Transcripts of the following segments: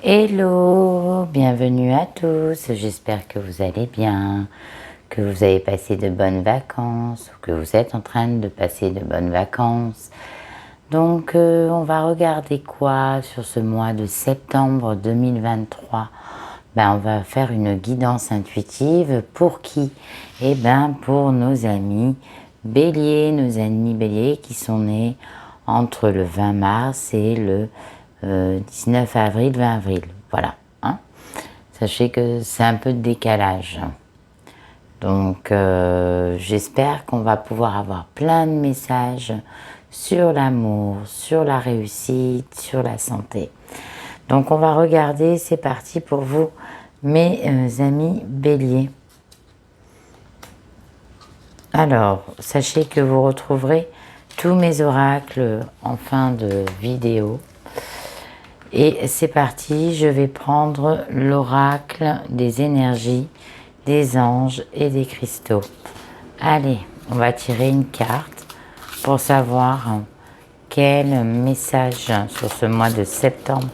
Hello, bienvenue à tous, j'espère que vous allez bien, que vous avez passé de bonnes vacances ou que vous êtes en train de passer de bonnes vacances. Donc on va regarder quoi sur ce mois de septembre 2023. On va faire une guidance intuitive pour qui? Pour nos amis béliers qui sont nés entre le 20 mars et le 19 avril, 20 avril. Voilà. Hein. Sachez que c'est un peu de décalage. Donc j'espère qu'on va pouvoir avoir plein de messages sur l'amour, sur la réussite, sur la santé. Donc on va regarder, c'est parti pour vous, mes amis béliers. Alors, sachez que vous retrouverez tous mes oracles en fin de vidéo. Et c'est parti, je vais prendre l'oracle des énergies, des anges et des cristaux. Allez, on va tirer une carte pour savoir quel message sur ce mois de septembre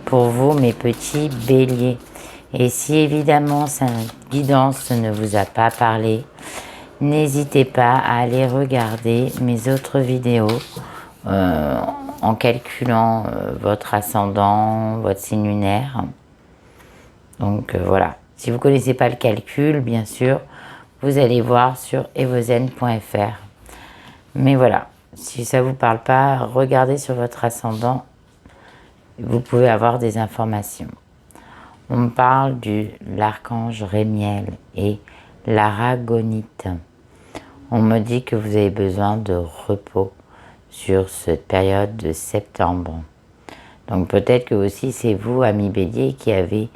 pour vous, mes petits béliers. Et si évidemment cette guidance ne vous a pas parlé, n'hésitez pas à aller regarder mes autres vidéos en calculant votre ascendant, votre signe lunaire. Donc voilà, si vous ne connaissez pas le calcul, bien sûr, vous allez voir sur evozen.fr. Mais voilà, si ça ne vous parle pas, regardez sur votre ascendant, vous pouvez avoir des informations. On me parle de l'archange Rémiel et l'aragonite. On me dit que vous avez besoin de repos sur cette période de septembre. Donc peut-être que aussi c'est vous, amis bélier, qui avez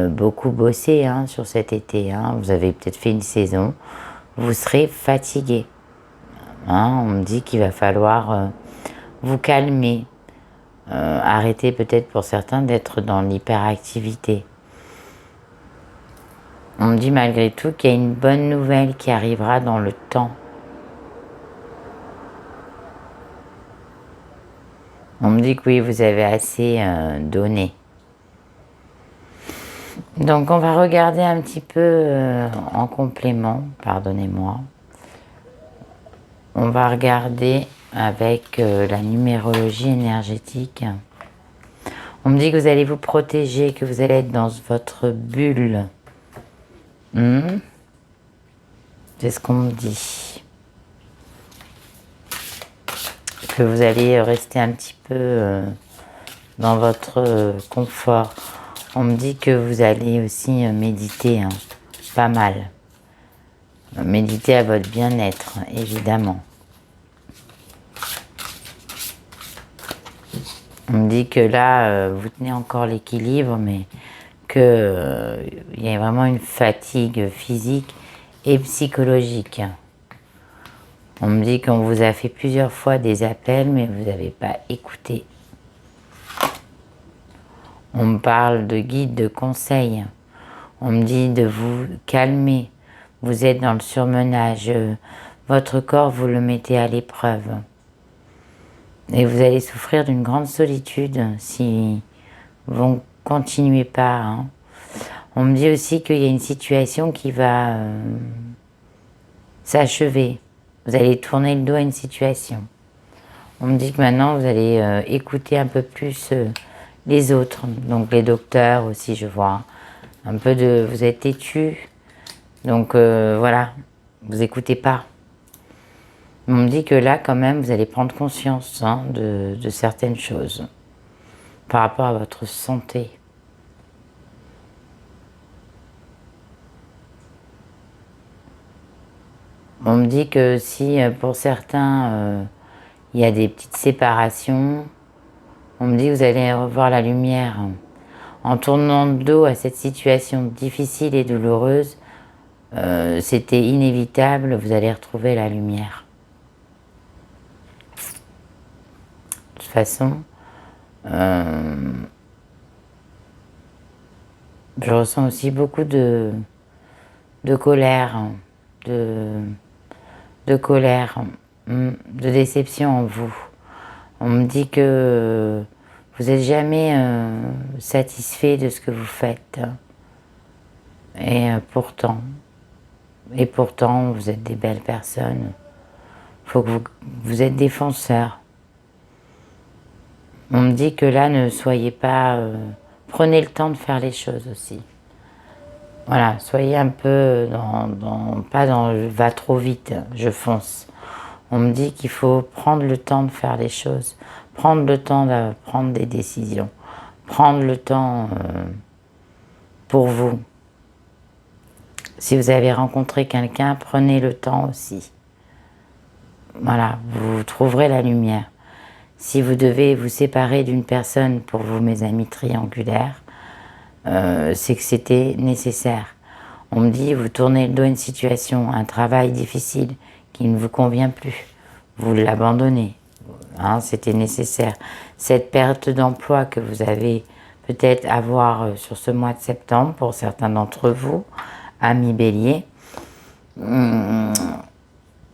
beaucoup bossé sur cet été. Vous avez peut-être fait une saison, vous serez fatigué. On me dit qu'il va falloir vous calmer. Arrêter peut-être pour certains d'être dans l'hyperactivité. On me dit malgré tout qu'il y a une bonne nouvelle qui arrivera dans le temps. On me dit que oui, vous avez assez donné. Donc on va regarder un petit peu en complément, pardonnez-moi. On va regarder avec la numérologie énergétique. On me dit que vous allez vous protéger, que vous allez être dans votre bulle. C'est ce qu'on me dit. Que vous allez rester un petit peu dans votre confort. On me dit que vous allez aussi méditer, pas mal. Méditer à votre bien-être, évidemment. On me dit que là, vous tenez encore l'équilibre, mais qu'il y a vraiment une fatigue physique et psychologique. On me dit qu'on vous a fait plusieurs fois des appels, mais vous n'avez pas écouté. On me parle de guides, de conseils. On me dit de vous calmer. Vous êtes dans le surmenage. Votre corps, vous le mettez à l'épreuve. Et vous allez souffrir d'une grande solitude si vous ne continuez pas. On me dit aussi qu'il y a une situation qui va s'achever. Vous allez tourner le dos à une situation. On me dit que maintenant, vous allez écouter un peu plus les autres. Donc les docteurs aussi, je vois. Un peu de... Vous êtes têtu. Donc voilà, vous écoutez pas. On me dit que là, quand même, vous allez prendre conscience de certaines choses par rapport à votre santé. On me dit que si pour certains, il y a des petites séparations, on me dit que vous allez revoir la lumière. En tournant le dos à cette situation difficile et douloureuse, c'était inévitable, vous allez retrouver la lumière. De toute façon, je ressens aussi beaucoup de colère, de colère, de déception en vous. On me dit que Vous n'êtes jamais satisfait de ce que vous faites. Et pourtant, vous êtes des belles personnes. Faut que vous êtes défenseurs. On me dit que là, ne soyez pas... prenez le temps de faire les choses aussi. Voilà, soyez un peu pas dans le va trop vite, je fonce. On me dit qu'il faut prendre le temps de faire les choses, prendre le temps de prendre des décisions, prendre le temps pour vous. Si vous avez rencontré quelqu'un, prenez le temps aussi. Voilà, vous trouverez la lumière. Si vous devez vous séparer d'une personne, pour vous mes amis triangulaires, c'est que c'était nécessaire. On me dit, vous tournez le dos à une situation, un travail difficile qui ne vous convient plus. Vous l'abandonnez. Hein, c'était nécessaire. Cette perte d'emploi que vous avez peut-être avoir sur ce mois de septembre, pour certains d'entre vous, amis béliers,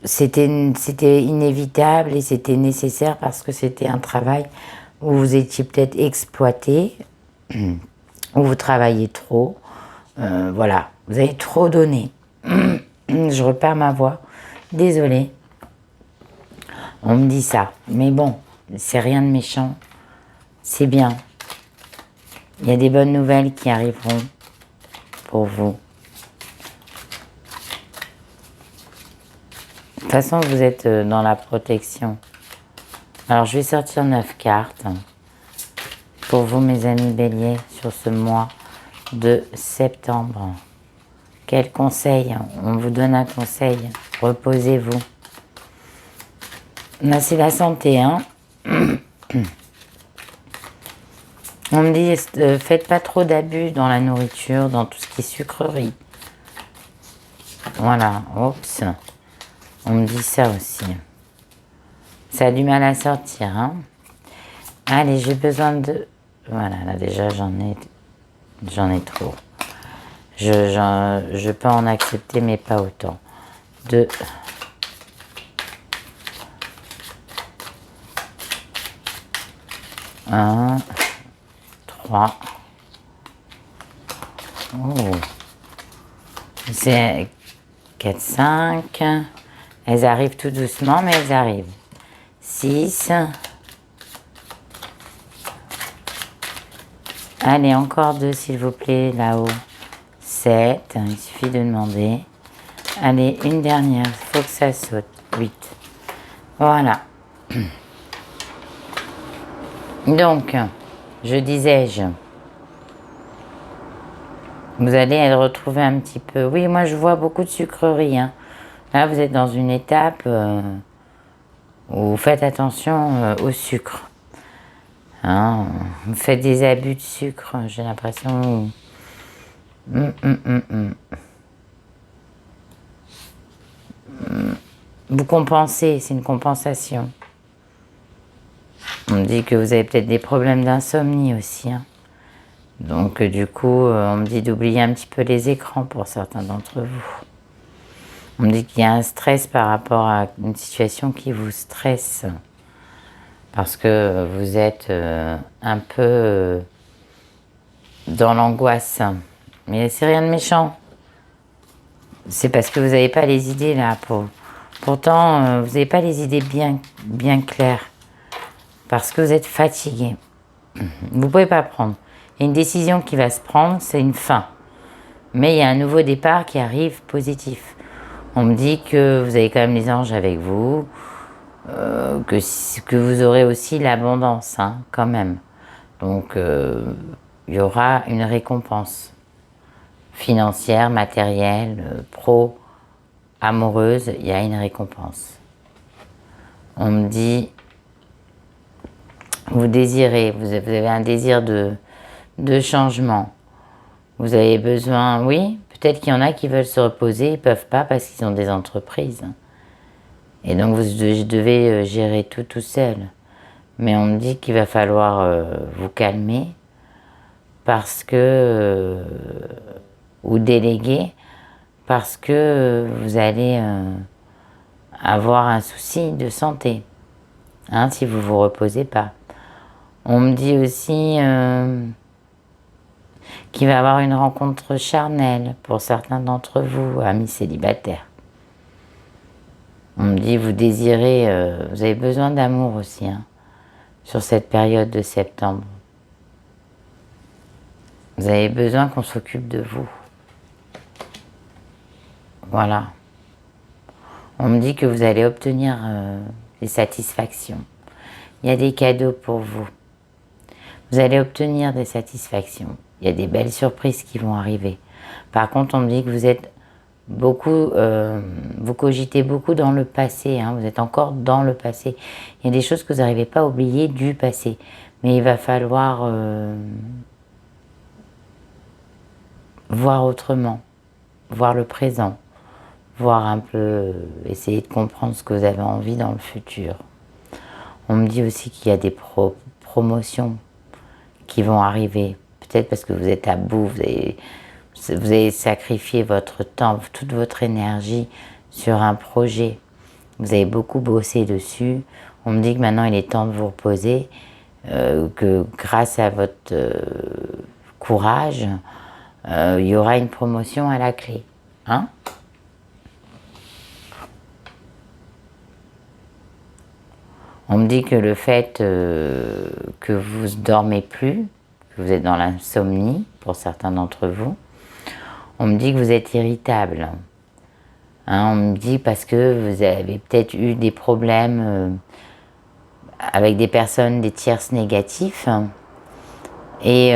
c'était inévitable et c'était nécessaire parce que c'était un travail où vous étiez peut-être exploité, où vous travaillez trop. Voilà, vous avez trop donné. Je repère ma voix, désolée. On me dit ça, mais bon, c'est rien de méchant, c'est bien. Il y a des bonnes nouvelles qui arriveront pour vous. De toute façon, vous êtes dans la protection. Alors, je vais sortir 9 cartes pour vous, mes amis béliers, sur ce mois de septembre. Quel conseil? On vous donne un conseil. Reposez-vous. Là, c'est la santé, hein. On me dit, faites pas trop d'abus dans la nourriture, dans tout ce qui est sucrerie. Voilà, oups. On me dit ça aussi. Ça a du mal à sortir, hein. Allez, j'ai besoin de... Voilà, là déjà, j'en ai trop. Je peux en accepter, mais pas autant. 2... 1, 3. Oh. C'est 4, 5. Elles arrivent tout doucement, mais elles arrivent. 6. Allez, encore 2, s'il vous plaît, là-haut. 7. Il suffit de demander. Allez, une dernière. Il faut que ça saute. 8. Voilà. Donc, je disais-je, vous allez retrouver un petit peu... Oui, moi, je vois beaucoup de sucreries. Hein. Là, vous êtes dans une étape où vous faites attention au sucre. Hein, vous faites des abus de sucre, j'ai l'impression. Vous compensez, c'est une compensation. On me dit que vous avez peut-être des problèmes d'insomnie aussi. Hein. Donc du coup, on me dit d'oublier un petit peu les écrans pour certains d'entre vous. On me dit qu'il y a un stress par rapport à une situation qui vous stresse. Parce que vous êtes un peu dans l'angoisse. Mais c'est rien de méchant. C'est parce que vous n'avez pas les idées là. Pourtant, vous n'avez pas les idées bien claires. Parce que vous êtes fatigué. Vous ne pouvez pas prendre. Il y a une décision qui va se prendre, c'est une fin. Mais il y a un nouveau départ qui arrive positif. On me dit que vous avez quand même les anges avec vous. Que vous aurez aussi l'abondance, hein, quand même. Donc, il y aura une récompense financière, matérielle, pro, amoureuse, il y a une récompense. On me dit, vous désirez, vous avez un désir de changement. Vous avez besoin, oui, peut-être qu'il y en a qui veulent se reposer, ils ne peuvent pas parce qu'ils ont des entreprises. Et donc, vous devez gérer tout seul. Mais on me dit qu'il va falloir vous calmer parce que... ou déléguer parce que vous allez avoir un souci de santé. Hein, si vous ne vous reposez pas. On me dit aussi qu'il va y avoir une rencontre charnelle pour certains d'entre vous, amis célibataires. On me dit vous désirez, vous avez besoin d'amour aussi, hein, sur cette période de septembre. Vous avez besoin qu'on s'occupe de vous. Voilà. On me dit que vous allez obtenir des satisfactions. Il y a des cadeaux pour vous. Vous allez obtenir des satisfactions. Il y a des belles surprises qui vont arriver. Par contre, on me dit que vous êtes beaucoup, vous cogitez beaucoup dans le passé. Hein, vous êtes encore dans le passé. Il y a des choses que vous n'arrivez pas à oublier du passé. Mais il va falloir voir autrement, voir le présent, voir un peu, essayer de comprendre ce que vous avez envie dans le futur. On me dit aussi qu'il y a des promotions qui vont arriver, peut-être parce que vous êtes à bout, vous avez sacrifié votre temps, toute votre énergie sur un projet. Vous avez beaucoup bossé dessus. On me dit que maintenant il est temps de vous reposer, que grâce à votre courage, il y aura une promotion à la clé. Hein? On me dit que le fait que vous ne dormez plus, que vous êtes dans l'insomnie, pour certains d'entre vous, on me dit que vous êtes irritable. Hein, on me dit parce que vous avez peut-être eu des problèmes avec des personnes, des tierces négatifs, et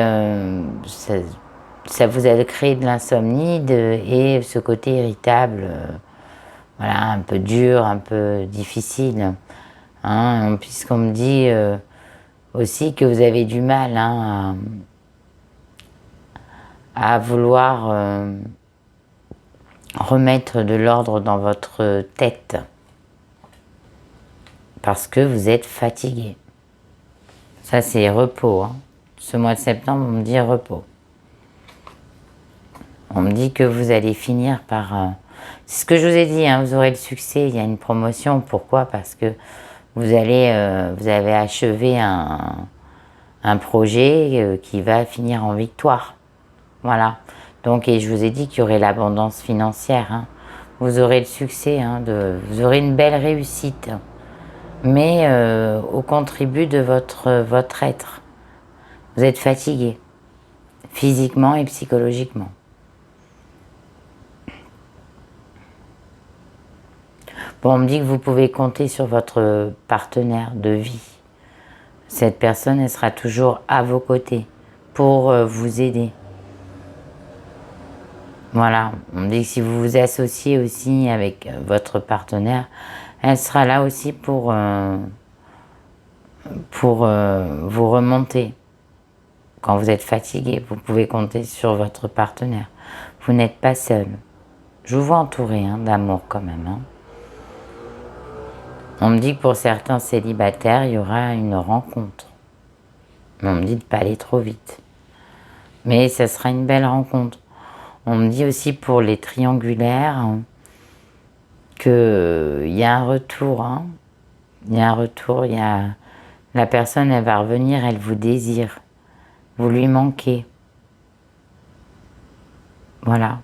ça vous a créé de l'insomnie et ce côté irritable, voilà, un peu dur, un peu difficile. Hein, puisqu'on me dit aussi que vous avez du mal, hein, à vouloir remettre de l'ordre dans votre tête parce que vous êtes fatigué. Ça c'est repos. Hein. Ce mois de septembre, on me dit repos. On me dit que vous allez finir par... c'est ce que je vous ai dit, hein, vous aurez le succès, il y a une promotion. Pourquoi? Parce que vous avez achevé un projet qui va finir en victoire. Voilà. Donc, et je vous ai dit qu'il y aurait l'abondance financière. Hein. Vous aurez le succès, hein, vous aurez une belle réussite. Mais au contribut de votre être. Vous êtes fatigué, physiquement et psychologiquement. Bon, on me dit que vous pouvez compter sur votre partenaire de vie. Cette personne, elle sera toujours à vos côtés pour vous aider. Voilà, on me dit que si vous vous associez aussi avec votre partenaire, elle sera là aussi pour vous remonter. Quand vous êtes fatigué, vous pouvez compter sur votre partenaire. Vous n'êtes pas seul. Je vous vois entouré, hein, d'amour quand même. Hein. On me dit que pour certains célibataires, il y aura une rencontre. On me dit de ne pas aller trop vite. Mais ça sera une belle rencontre. On me dit aussi pour les triangulaires qu'il y a un retour. Hein. Il y a un retour, la personne, elle va revenir, elle vous désire. Vous lui manquez. Voilà.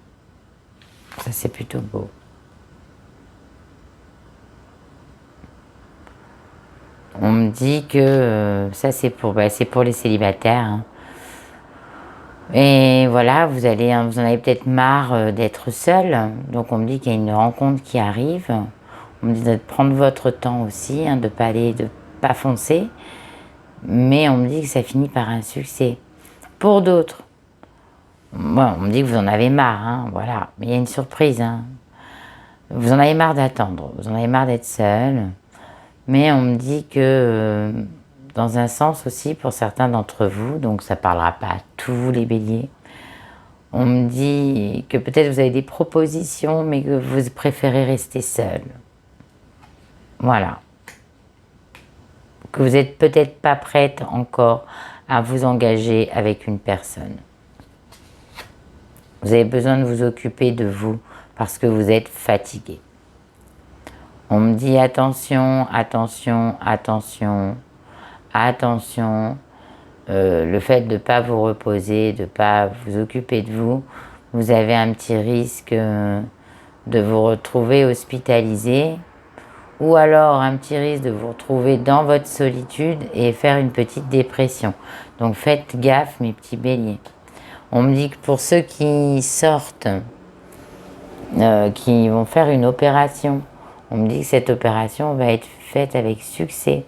Ça, c'est plutôt beau. On me dit que ça, c'est pour les célibataires. Hein. Et voilà, vous en avez peut-être marre d'être seul. Donc, on me dit qu'il y a une rencontre qui arrive. On me dit de prendre votre temps aussi, hein, de pas foncer. Mais on me dit que ça finit par un succès. Pour d'autres, bon, on me dit que vous en avez marre, hein, voilà. Mais il y a une surprise. Hein. Vous en avez marre d'attendre, vous en avez marre d'être seul. Mais on me dit que, dans un sens aussi, pour certains d'entre vous, donc ça ne parlera pas à tous les béliers, on me dit que peut-être vous avez des propositions, mais que vous préférez rester seul. Voilà. Que vous n'êtes peut-être pas prête encore à vous engager avec une personne. Vous avez besoin de vous occuper de vous parce que vous êtes fatigué. On me dit attention, attention, attention, attention. le fait de ne pas vous reposer, de ne pas vous occuper de vous, vous avez un petit risque de vous retrouver hospitalisé, ou alors un petit risque de vous retrouver dans votre solitude et faire une petite dépression. Donc faites gaffe, mes petits béliers. On me dit que pour ceux qui sortent, qui vont faire une opération, on me dit que cette opération va être faite avec succès.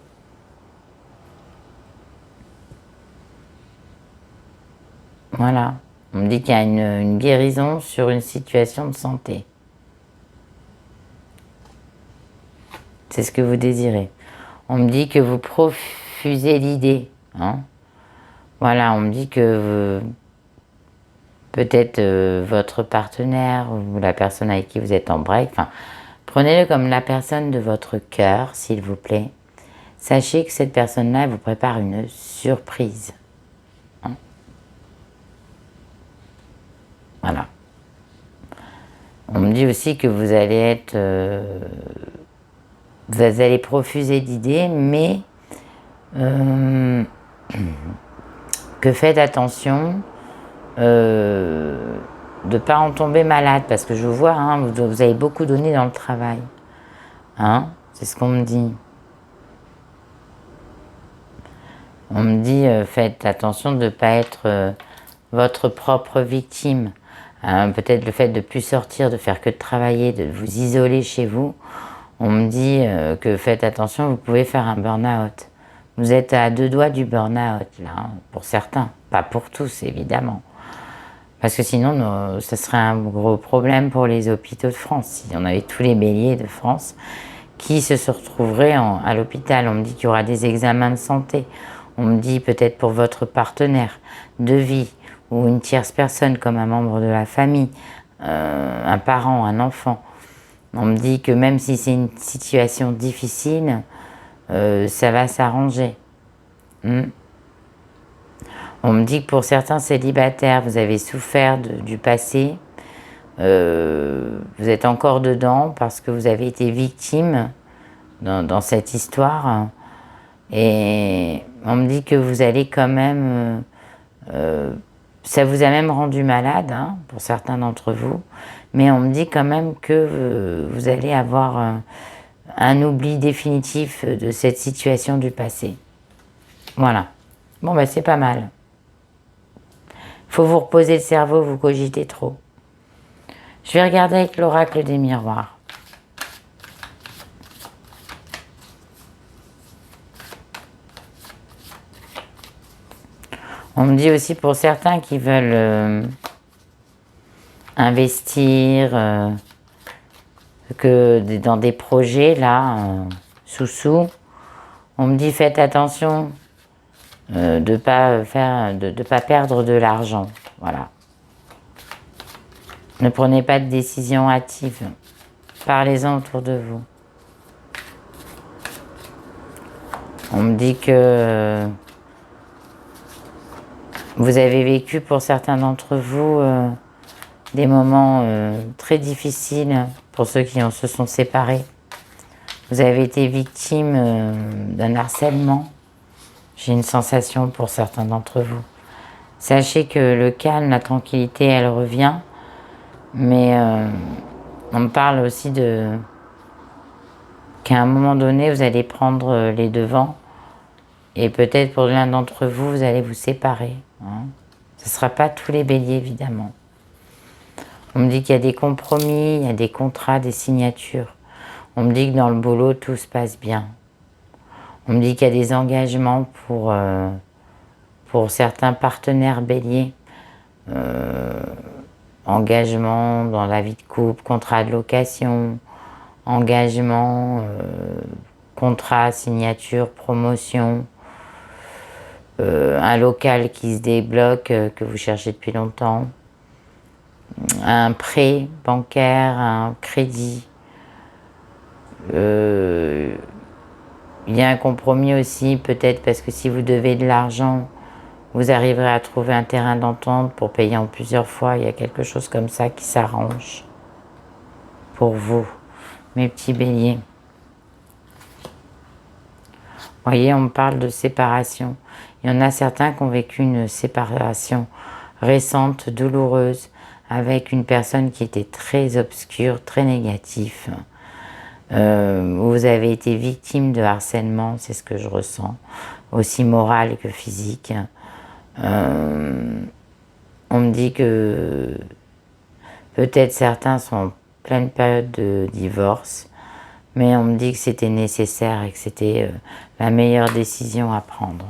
Voilà. On me dit qu'il y a une guérison sur une situation de santé. C'est ce que vous désirez. On me dit que vous profusez l'idée. Hein. Voilà, on me dit que peut-être votre partenaire ou la personne avec qui vous êtes en break, enfin, prenez-le comme la personne de votre cœur, s'il vous plaît. Sachez que cette personne-là vous prépare une surprise. Hein. Voilà. On me dit aussi que vous allez être... vous allez profuser d'idées, mais que faites attention de ne pas en tomber malade, parce que je vois, hein, vous avez beaucoup donné dans le travail. Hein, c'est ce qu'on me dit. On me dit, faites attention de ne pas être votre propre victime. Hein, peut-être le fait de ne plus sortir, de faire que de travailler, de vous isoler chez vous. On me dit que faites attention, vous pouvez faire un burn-out. Vous êtes à 2 doigts du burn-out, là, hein, pour certains. Pas pour tous, évidemment. Parce que sinon, ça serait un gros problème pour les hôpitaux de France. Si on avait tous les béliers de France qui se retrouveraient à l'hôpital. On me dit qu'il y aura des examens de santé. On me dit peut-être pour votre partenaire de vie ou une tierce personne comme un membre de la famille, un parent, un enfant. On me dit que même si c'est une situation difficile, ça va s'arranger. On me dit que pour certains célibataires, vous avez souffert du passé. Vous êtes encore dedans parce que vous avez été victime dans cette histoire. Et on me dit que vous allez quand même... ça vous a même rendu malade, hein, pour certains d'entre vous. Mais on me dit quand même que vous allez avoir un oubli définitif de cette situation du passé. Voilà. Bon, ben c'est pas mal. Il faut vous reposer le cerveau, vous cogitez trop. Je vais regarder avec l'oracle des miroirs. On me dit aussi pour certains qui veulent investir que dans des projets, là, sous-sous, on me dit faites attention de ne pas perdre de l'argent. Voilà. Ne prenez pas de décision hâtive. Parlez-en autour de vous. On me dit que vous avez vécu pour certains d'entre vous des moments très difficiles pour ceux qui se sont séparés. Vous avez été victime d'un harcèlement. J'ai une sensation pour certains d'entre vous. Sachez que le calme, la tranquillité, elle revient. Mais on me parle aussi qu'à un moment donné, vous allez prendre les devants. Et peut-être pour l'un d'entre vous, vous allez vous séparer. Hein. Ce ne sera pas tous les béliers, évidemment. On me dit qu'il y a des compromis, il y a des contrats, des signatures. On me dit que dans le boulot, tout se passe bien. On me dit qu'il y a des engagements pour certains partenaires béliers. Engagement dans la vie de couple, contrat de location, engagement, contrat, signature, promotion, un local qui se débloque que vous cherchez depuis longtemps, un prêt bancaire, un crédit. Il y a un compromis aussi, peut-être parce que si vous devez de l'argent, vous arriverez à trouver un terrain d'entente pour payer en plusieurs fois. Il y a quelque chose comme ça qui s'arrange pour vous, mes petits béliers. voyez, on me parle de séparation. Il y en a certains qui ont vécu une séparation récente, douloureuse, avec une personne qui était très obscure, très négative. Vous avez été victime de harcèlement, c'est ce que je ressens, aussi moral que physique. On me dit que peut-être certains sont en pleine période de divorce, mais on me dit que c'était nécessaire et que c'était la meilleure décision à prendre.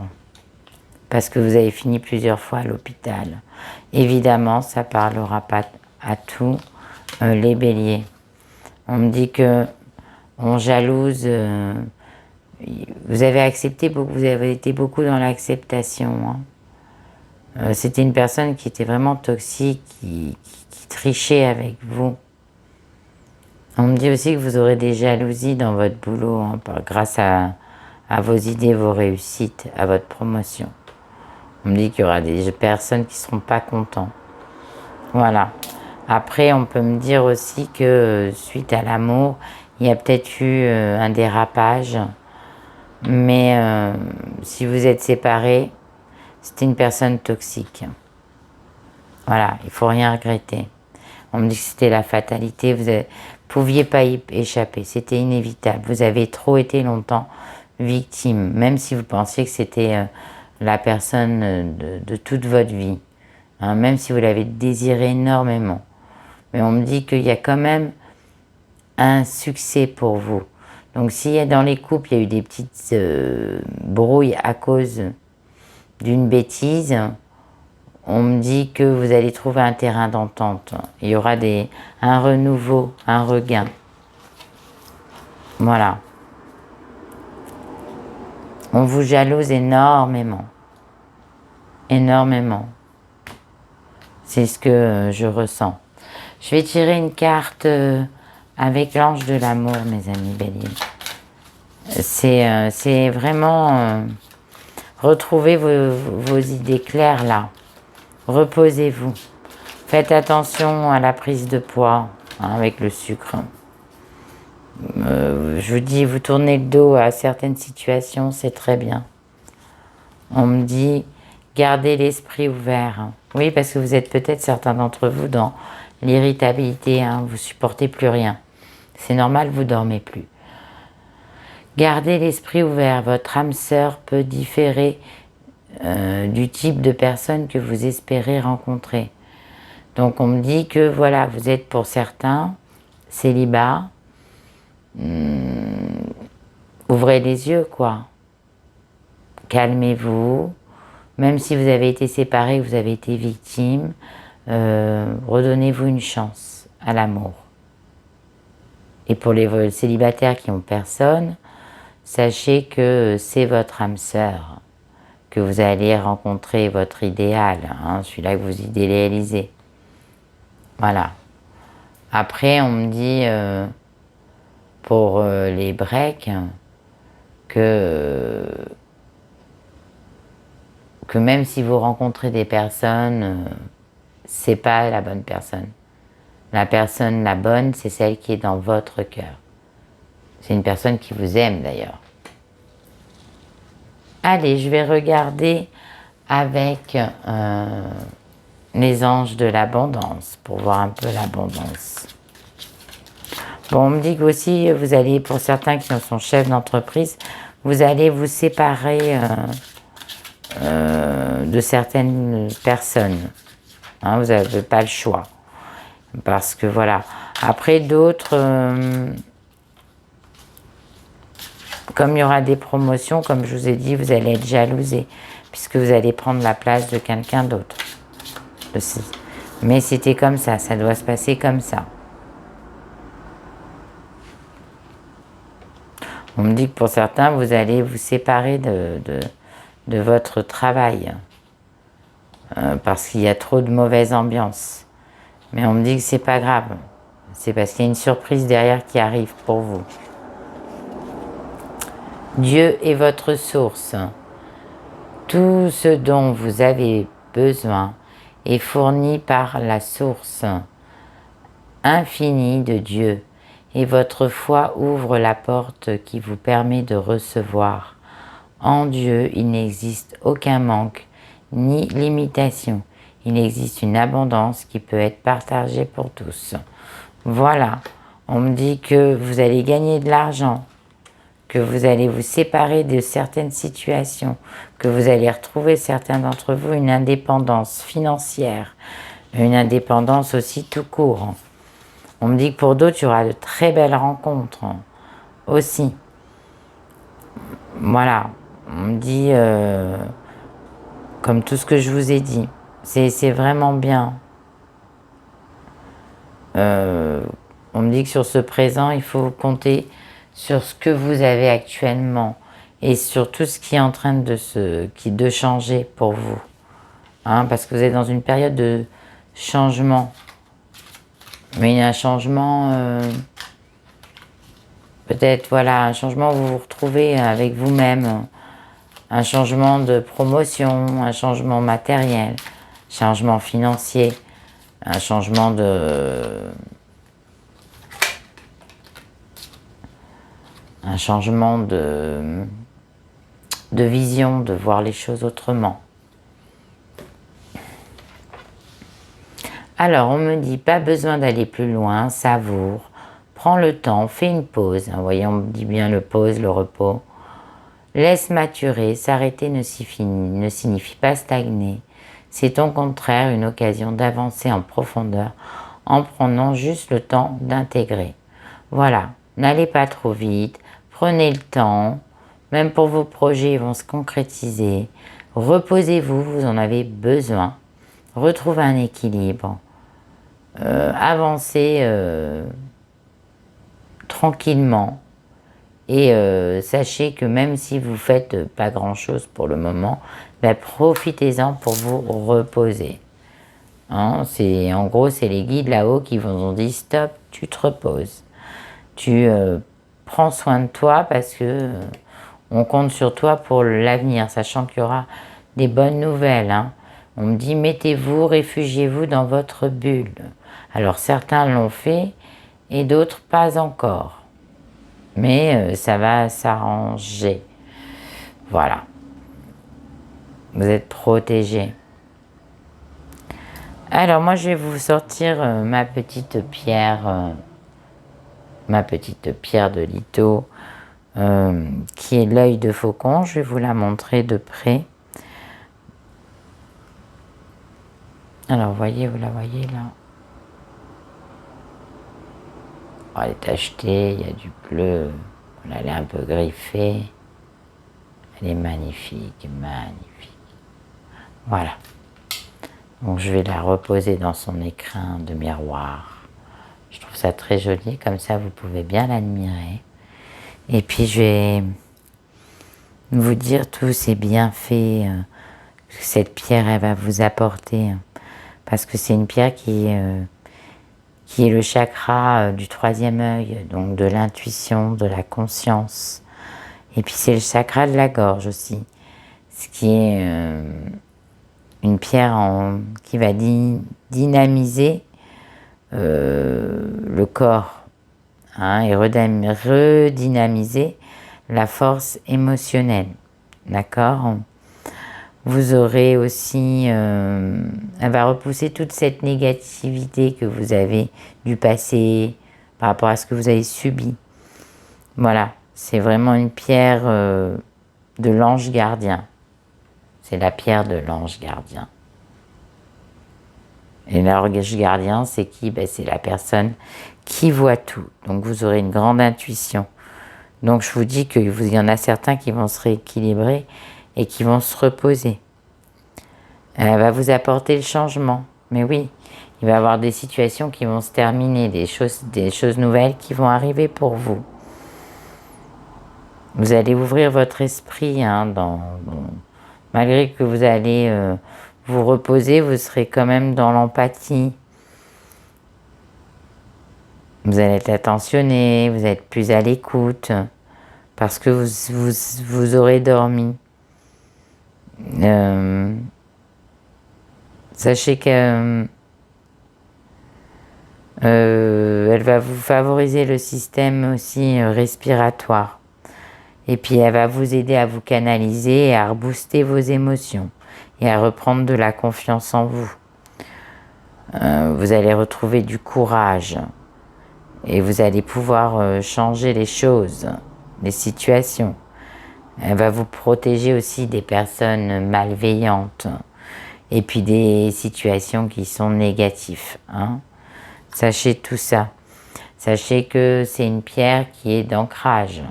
Parce que vous avez fini plusieurs fois à l'hôpital. Évidemment, ça ne parlera pas à tous les béliers. On me dit que on jalouse, vous avez accepté, vous avez été beaucoup dans l'acceptation. Hein. C'était une personne qui était vraiment toxique, qui trichait avec vous. On me dit aussi que vous aurez des jalousies dans votre boulot, hein, grâce à vos idées, vos réussites, à votre promotion. On me dit qu'il y aura des personnes qui ne seront pas contents. Voilà. Après, on peut me dire aussi que suite à l'amour, il y a peut-être eu un dérapage. Mais si vous êtes séparés, c'était une personne toxique. Voilà, il ne faut rien regretter. On me dit que c'était la fatalité, vous ne pouviez pas y échapper, c'était inévitable. Vous avez trop été longtemps victime, même si vous pensiez que c'était la personne de toute votre vie, hein, même si vous l'avez désiré énormément. Mais on me dit qu'il y a quand même un succès pour vous. Donc s'il y a dans les couples, il y a eu des petites brouilles à cause d'une bêtise, on me dit que vous allez trouver un terrain d'entente. Il y aura un renouveau, un regain. Voilà. On vous jalouse énormément. Énormément. C'est ce que je ressens. Je vais tirer une carte avec l'ange de l'amour, mes amis béliers. C'est vraiment retrouver vos idées claires là. Reposez-vous. Faites attention à la prise de poids, hein, avec le sucre. Je vous dis, vous tournez le dos à certaines situations, c'est très bien. On me dit, gardez l'esprit ouvert. Oui, parce que vous êtes peut-être certains d'entre vous dans l'irritabilité, hein, vous supportez plus rien. C'est normal, vous dormez plus. Gardez l'esprit ouvert. Votre âme sœur peut différer du type de personne que vous espérez rencontrer. Donc on me dit que voilà, vous êtes pour certains célibat. Ouvrez les yeux, quoi. Calmez-vous. Même si vous avez été séparés, vous avez été victime, redonnez-vous une chance à l'amour. Et pour les célibataires qui n'ont personne, sachez que c'est votre âme sœur, que vous allez rencontrer votre idéal, hein, celui-là que vous idéalisez. Voilà. Après, on me dit, pour les breaks, que même si vous rencontrez des personnes, c'est pas la bonne personne. La personne, la bonne, c'est celle qui est dans votre cœur. C'est une personne qui vous aime d'ailleurs. Allez, je vais regarder avec les anges de l'abondance pour voir un peu l'abondance. Bon, on me dit que aussi, vous allez, pour certains qui sont chefs d'entreprise, vous allez vous séparer de certaines personnes. Hein, vous n'avez pas le choix. Parce que voilà. Après, d'autres, comme il y aura des promotions, comme je vous ai dit, vous allez être jalousé, puisque vous allez prendre la place de quelqu'un d'autre. Mais c'était comme ça doit se passer comme ça. On me dit que pour certains, vous allez vous séparer de votre travail, parce qu'il y a trop de mauvaise ambiance. Mais on me dit que c'est pas grave, c'est parce qu'il y a une surprise derrière qui arrive pour vous. Dieu est votre source. Tout ce dont vous avez besoin est fourni par la source infinie de Dieu, et votre foi ouvre la porte qui vous permet de recevoir En Dieu, il n'existe aucun manque ni limitation. Il existe une abondance qui peut être partagée pour tous. Voilà, on me dit que vous allez gagner de l'argent, que vous allez vous séparer de certaines situations, que vous allez retrouver certains d'entre vous une indépendance financière, une indépendance aussi tout court. On me dit que pour d'autres, il y aura de très belles rencontres aussi. Voilà, on me dit, comme tout ce que je vous ai dit, c'est vraiment bien. On me dit que sur ce présent, il faut compter sur ce que vous avez actuellement et sur tout ce qui est en train de changer pour vous. Hein, parce que vous êtes dans une période de changement. Mais il y a un changement, peut-être, voilà, un changement où vous vous retrouvez avec vous-même, un changement de promotion, un changement matériel, un changement financier, un changement de vision, de voir les choses autrement. Alors, on me dit, pas besoin d'aller plus loin, savoure, prends le temps, fais une pause. Vous voyez, on me dit bien le pause, le repos. Laisse maturer, s'arrêter ne signifie pas stagner. C'est au contraire une occasion d'avancer en profondeur en prenant juste le temps d'intégrer. Voilà, n'allez pas trop vite, prenez le temps, même pour vos projets ils vont se concrétiser. Reposez-vous, vous en avez besoin. Retrouvez un équilibre. Avancez tranquillement. Et sachez que même si vous faites pas grand chose pour le moment, ben profitez-en pour vous reposer. Hein, en gros, c'est les guides là-haut qui vous ont dit stop, tu te reposes. Tu prends soin de toi parce que on compte sur toi pour l'avenir, sachant qu'il y aura des bonnes nouvelles. Hein. On me dit mettez-vous, réfugiez-vous dans votre bulle. Alors certains l'ont fait et d'autres pas encore. Mais ça va s'arranger. Voilà. Vous êtes protégés. Alors moi je vais vous sortir ma petite pierre de litho qui est l'œil de faucon. Je vais vous la montrer de près. Alors vous la voyez là. Oh, elle est tachetée, il y a du bleu. Voilà, elle est un peu griffée. Elle est magnifique, magnifique. Voilà. Donc je vais la reposer dans son écrin de miroir. Je trouve ça très joli, comme ça vous pouvez bien l'admirer. Et puis je vais vous dire tous ces bienfaits que cette pierre elle va vous apporter. Parce que c'est une pierre qui est le chakra du troisième œil, donc de l'intuition, de la conscience. Et puis c'est le chakra de la gorge aussi, ce qui est une pierre qui va dynamiser le corps hein, et redynamiser la force émotionnelle. D'accord ? Vous aurez aussi, elle va repousser toute cette négativité que vous avez du passé par rapport à ce que vous avez subi. Voilà, c'est vraiment une pierre de l'ange gardien. C'est la pierre de l'ange gardien. Et l'ange gardien, c'est qui ? Ben, c'est la personne qui voit tout. Donc vous aurez une grande intuition. Donc je vous dis qu'il y en a certains qui vont se rééquilibrer et qui vont se reposer. Elle va vous apporter le changement. Mais oui, il va y avoir des situations qui vont se terminer, des choses nouvelles qui vont arriver pour vous. Vous allez ouvrir votre esprit. Hein, malgré que vous allez vous reposer, vous serez quand même dans l'empathie. Vous allez être attentionné, vous êtes plus à l'écoute. Parce que vous aurez dormi. Sachez que elle va vous favoriser le système aussi respiratoire. Et puis elle va vous aider à vous canaliser et à rebooster vos émotions et à reprendre de la confiance en vous. Vous allez retrouver du courage et vous allez pouvoir changer les choses, les situations. Elle va vous protéger aussi des personnes malveillantes et puis des situations qui sont négatives. Hein. Sachez tout ça. Sachez que c'est une pierre qui est d'ancrage.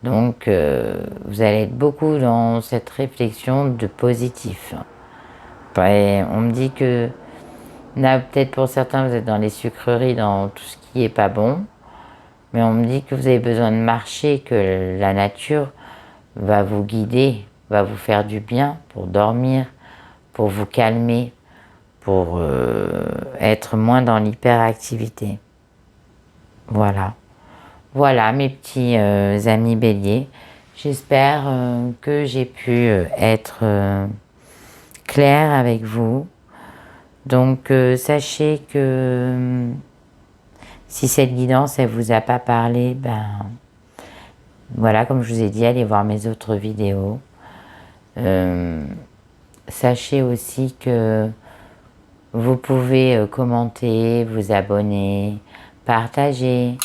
Donc, vous allez être beaucoup dans cette réflexion de positif. Et on me dit que, là, peut-être pour certains, vous êtes dans les sucreries, dans tout ce qui est pas bon. Mais on me dit que vous avez besoin de marcher, que la nature va vous guider, va vous faire du bien pour dormir, pour vous calmer, pour être moins dans l'hyperactivité. Voilà. Voilà mes petits amis béliers. J'espère que j'ai pu être claire avec vous. Donc sachez que si cette guidance elle vous a pas parlé, ben voilà, comme je vous ai dit, allez voir mes autres vidéos. Sachez aussi que vous pouvez commenter, vous abonner, partager,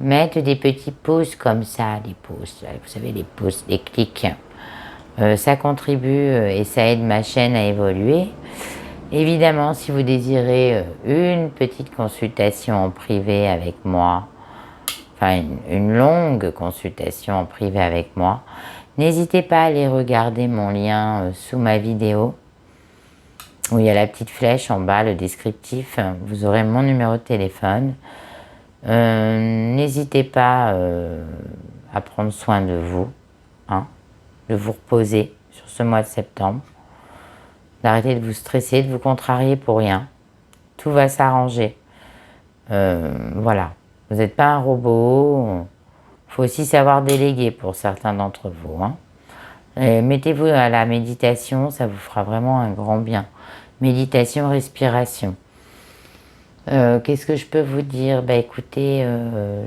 mettre des petits pouces comme ça, les pouces, vous savez, les pouces, les clics. Ça contribue et ça aide ma chaîne à évoluer. Évidemment, si vous désirez une petite consultation en privé avec moi, enfin une longue consultation en privé avec moi, n'hésitez pas à aller regarder mon lien sous ma vidéo, où il y a la petite flèche en bas, le descriptif, vous aurez mon numéro de téléphone. N'hésitez pas à prendre soin de vous, hein, de vous reposer sur ce mois de septembre, d'arrêter de vous stresser, de vous contrarier pour rien. Tout va s'arranger. Voilà, vous n'êtes pas un robot. Il faut aussi savoir déléguer pour certains d'entre vous. Hein. Mettez-vous à la méditation, ça vous fera vraiment un grand bien. Méditation, respiration. Qu'est-ce que je peux vous dire? Bah écoutez,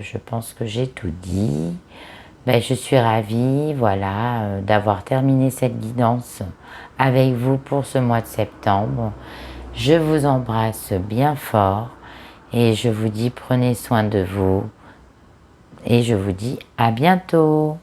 je pense que j'ai tout dit. Bah, je suis ravie, voilà, d'avoir terminé cette guidance avec vous pour ce mois de septembre. Je vous embrasse bien fort et je vous dis prenez soin de vous et je vous dis à bientôt.